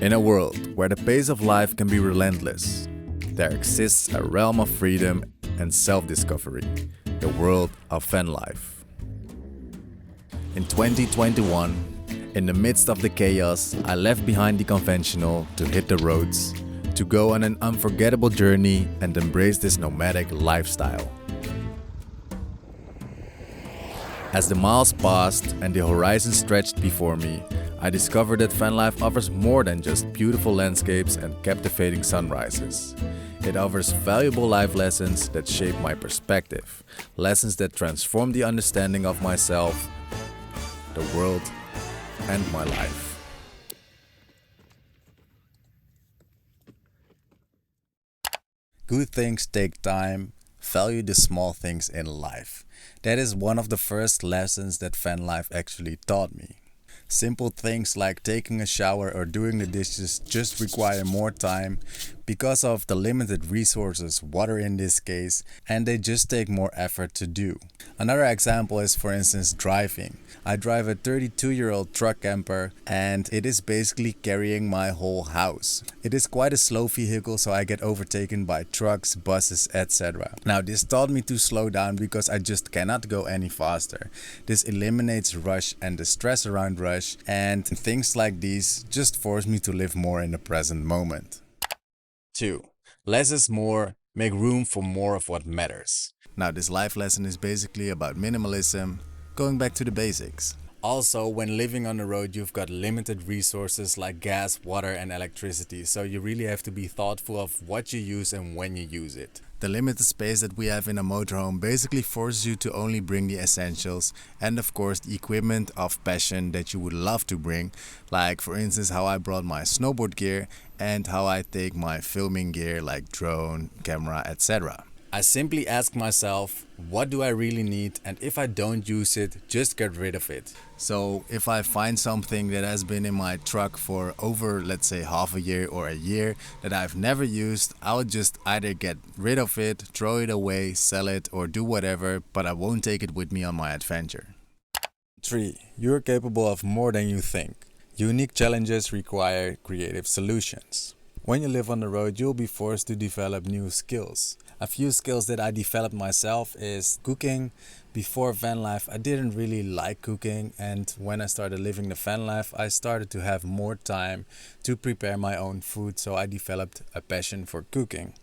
In a world where the pace of life can be relentless, there exists a realm of freedom and self-discovery, the world of van life. In 2021, in the midst of the chaos, I left behind the conventional to hit the roads, to go on an unforgettable journey and embrace this nomadic lifestyle. As the miles passed and the horizon stretched before me, I discovered that van life offers more than just beautiful landscapes and captivating sunrises. It offers valuable life lessons that shape my perspective, lessons that transform the understanding of myself, the world, and my life. Good things take time. Value the small things in life. That is one of the first lessons that van life actually taught me. Simple things like taking a shower or doing the dishes just require more time because of the limited resources, water in this case, and they just take more effort to do. Another example is, for instance, driving. I drive a 32-year-old truck camper and it is basically carrying my whole house. It is quite a slow vehicle, so I get overtaken by trucks, buses, etc. Now this taught me to slow down because I just cannot go any faster. This eliminates rush and the stress around rush, and things like these just force me to live more in the present moment. 2. Less is more. Make room for more of what matters. Now this life lesson is basically about minimalism, going back to the basics. Also, when living on the road, you've got limited resources like gas, water and electricity, so you really have to be thoughtful of what you use and when you use it. The limited space that we have in a motorhome basically forces you to only bring the essentials and of course the equipment of passion that you would love to bring, like for instance how I brought my snowboard gear and how I take my filming gear like drone, camera, etc. I simply ask myself, what do I really need, and if I don't use it, just get rid of it. So if I find something that has been in my truck for over, let's say, half a year or a year that I've never used, I'll just either get rid of it, throw it away, sell it, or do whatever, but I won't take it with me on my adventure. 3. You're capable of more than you think. Unique challenges require creative solutions. When you live on the road, you'll be forced to develop new skills. A few skills that I developed myself is cooking. Before van life, I didn't really like cooking, and when I started living the van life, I started to have more time to prepare my own food, so I developed a passion for cooking.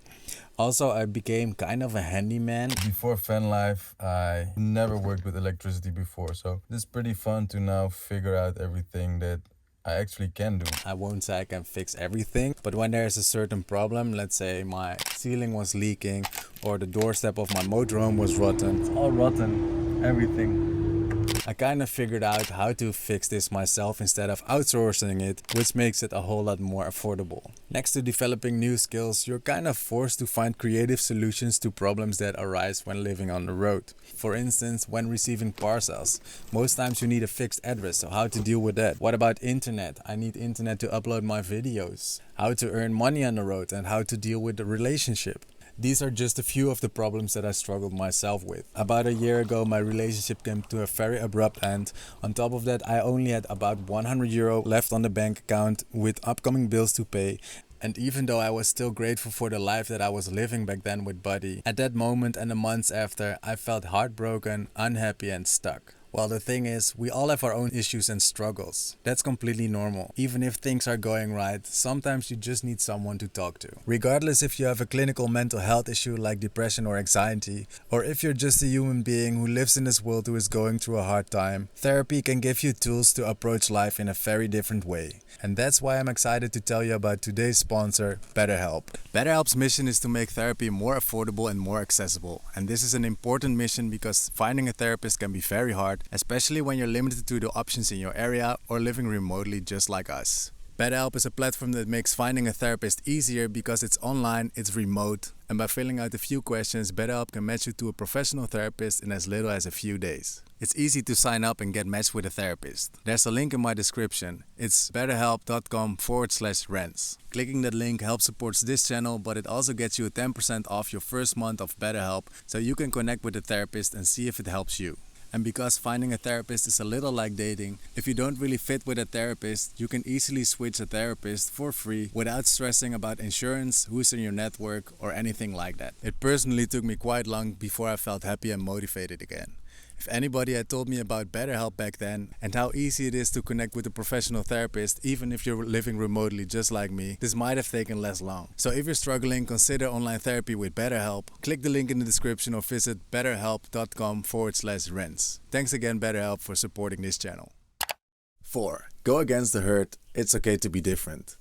Also, I became kind of a handyman. Before van life, I never worked with electricity before, so it's pretty fun to now figure out everything that I actually can do. I won't say I can fix everything, but when there's a certain problem, let's say my ceiling was leaking or the doorstep of my motorhome was rotten. It's all rotten, everything. I kind of figured out how to fix this myself instead of outsourcing it, which makes it a whole lot more affordable. Next to developing new skills, you're kind of forced to find creative solutions to problems that arise when living on the road. For instance, when receiving parcels, most times you need a fixed address, so how to deal with that? What about internet? I need internet to upload my videos. How to earn money on the road and how to deal with the relationship. These are just a few of the problems that I struggled myself with. About a year ago, my relationship came to a very abrupt end. On top of that, I only had about €100 left on the bank account with upcoming bills to pay. And even though I was still grateful for the life that I was living back then with Buddy, at that moment and the months after, I felt heartbroken, unhappy and stuck. Well, the thing is, we all have our own issues and struggles. That's completely normal. Even if things are going right, sometimes you just need someone to talk to. Regardless if you have a clinical mental health issue like depression or anxiety, or if you're just a human being who lives in this world who is going through a hard time, therapy can give you tools to approach life in a very different way. And that's why I'm excited to tell you about today's sponsor, BetterHelp. BetterHelp's mission is to make therapy more affordable and more accessible. And this is an important mission because finding a therapist can be very hard, especially when you're limited to the options in your area or living remotely just like us. BetterHelp is a platform that makes finding a therapist easier because it's online, it's remote, and by filling out a few questions, BetterHelp can match you to a professional therapist in as little as a few days. It's easy to sign up and get matched with a therapist. There's a link in my description. It's betterhelp.com/Rens. Clicking that link helps support this channel, but it also gets you 10% off your first month of BetterHelp, so you can connect with a therapist and see if it helps you. And because finding a therapist is a little like dating, if you don't really fit with a therapist, you can easily switch a therapist for free without stressing about insurance, who's in your network, or anything like that. It personally took me quite long before I felt happy and motivated again. If anybody had told me about BetterHelp back then and how easy it is to connect with a professional therapist even if you're living remotely just like me, this might have taken less long. So if you're struggling, consider online therapy with BetterHelp. Click the link in the description or visit betterhelp.com/Rens. Thanks again BetterHelp for supporting this channel. 4. Go against the herd. It's okay to be different.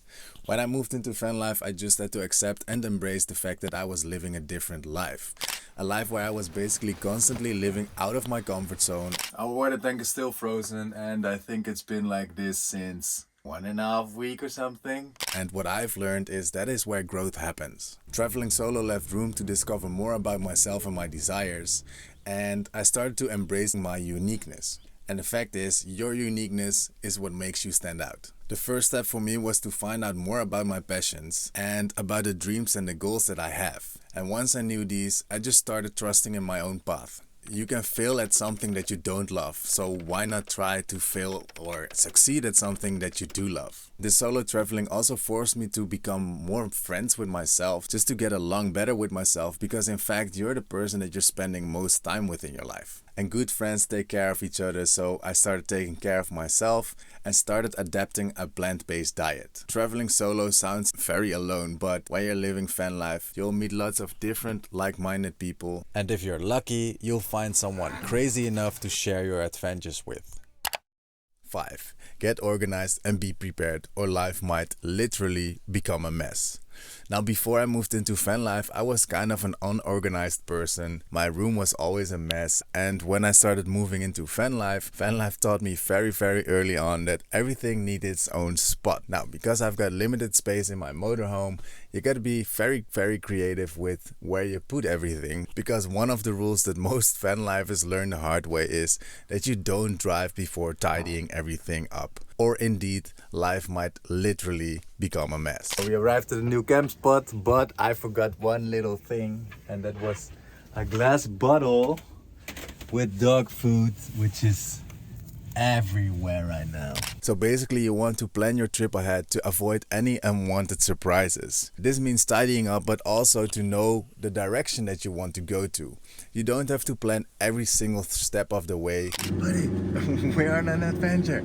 When I moved into van life, I just had to accept and embrace the fact that I was living a different life. A life where I was basically constantly living out of my comfort zone. Our water tank is still frozen and I think it's been like this since 1.5 weeks or something. And what I've learned is that is where growth happens. Traveling solo left room to discover more about myself and my desires, and I started to embrace my uniqueness. And the fact is, your uniqueness is what makes you stand out. The first step for me was to find out more about my passions and about the dreams and the goals that I have. And once I knew these, I just started trusting in my own path. You can fail at something that you don't love, so why not try to fail or succeed at something that you do love? This solo traveling also forced me to become more friends with myself, just to get along better with myself, because in fact you're the person that you're spending most time with in your life. And good friends take care of each other, so I started taking care of myself and started adapting a plant-based diet. Traveling solo sounds very alone, but while you're living van life, you'll meet lots of different like-minded people. And if you're lucky, you'll find someone crazy enough to share your adventures with. 5. Get organized and be prepared, or life might literally become a mess. Now, before I moved into van life, I was kind of an unorganized person. My room was always a mess, and when I started moving into van life taught me very early on that everything needs its own spot. Now, because I've got limited space in my motorhome, you gotta be very creative with where you put everything, because one of the rules that most van lifers learn the hard way is that you don't drive before tidying everything up, or indeed life might literally become a mess. We arrived at a new camp spot, but I forgot one little thing, and that was a glass bottle with dog food, which is everywhere right now. So basically you want to plan your trip ahead to avoid any unwanted surprises. This means tidying up, but also to know the direction that you want to go to. You don't have to plan every single step of the way. Buddy, we're on an adventure.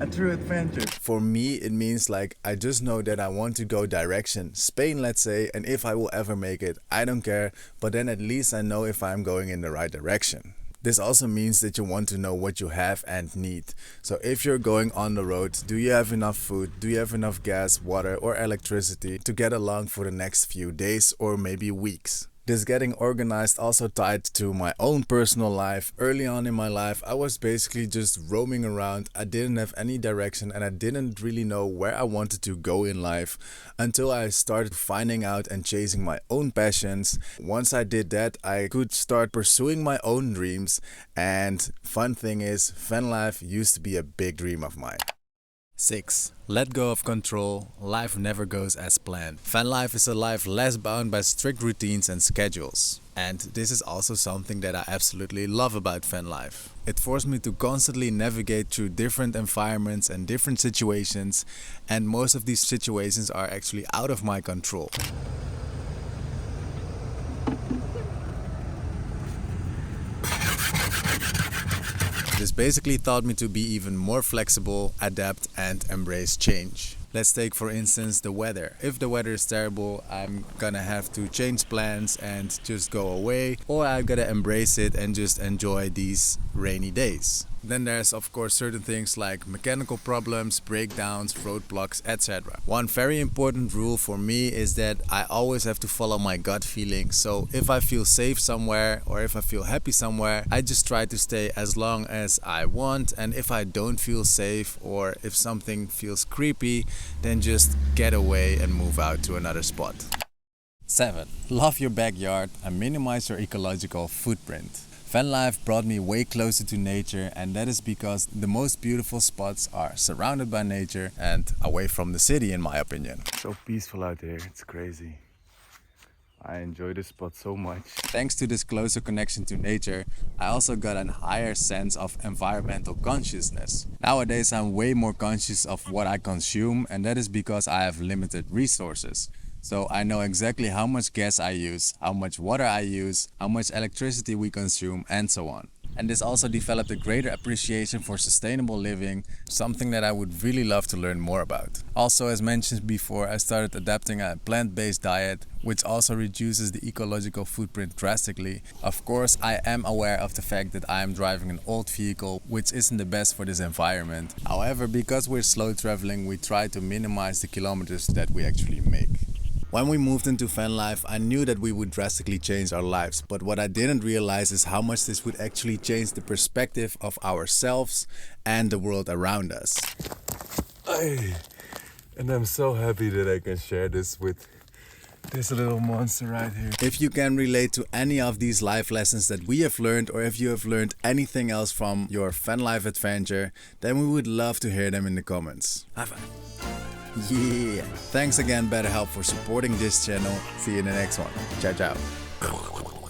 A true adventure. For me, it means like I just know that I want to go direction Spain, let's say, and if I will ever make it, I don't care, but then at least I know if I'm going in the right direction. This also means that you want to know what you have and need. So if you're going on the road, do you have enough food? Do you have enough gas, water, or electricity to get along for the next few days or maybe weeks? This getting organized also tied to my own personal life. Early on in my life, I was basically just roaming around. I didn't have any direction and I didn't really know where I wanted to go in life until I started finding out and chasing my own passions. Once I did that, I could start pursuing my own dreams. And fun thing is, van life used to be a big dream of mine. 6. Let go of control. Life never goes as planned. Van life is a life less bound by strict routines and schedules. And this is also something that I absolutely love about van life. It forced me to constantly navigate through different environments and different situations, and most of these situations are actually out of my control. This basically taught me to be even more flexible, adapt, and embrace change. Let's take for instance the weather. If the weather is terrible, I'm gonna have to change plans and just go away, or I'm gonna embrace it and just enjoy these rainy days. Then there's of course certain things like mechanical problems, breakdowns, roadblocks, etc. One very important rule for me is that I always have to follow my gut feeling. So if I feel safe somewhere or if I feel happy somewhere, I just try to stay as long as I want, and if I don't feel safe or if something feels creepy, then just get away and move out to another spot. 7. Love your backyard and minimize your ecological footprint. Van life brought me way closer to nature, and that is because the most beautiful spots are surrounded by nature and away from the city, in my opinion. So peaceful out here, it's crazy. I enjoy this spot so much. Thanks to this closer connection to nature, I also got a higher sense of environmental consciousness. Nowadays, I'm way more conscious of what I consume, and that is because I have limited resources. So I know exactly how much gas I use, how much water I use, how much electricity we consume, and so on. And this also developed a greater appreciation for sustainable living, something that I would really love to learn more about. Also, as mentioned before, I started adapting a plant-based diet, which also reduces the ecological footprint drastically. Of course, I am aware of the fact that I am driving an old vehicle, which isn't the best for this environment. However, because we're slow traveling, we try to minimize the kilometers that we actually make. When we moved into van life, I knew that we would drastically change our lives, but what I didn't realize is how much this would actually change the perspective of ourselves and the world around us. And I'm so happy that I can share this with this little monster right here. If you can relate to any of these life lessons that we have learned, or if you have learned anything else from your van life adventure, then we would love to hear them in the comments. High five. Yeah. Thanks again, BetterHelp, for supporting this channel. See you in the next one. Ciao, ciao.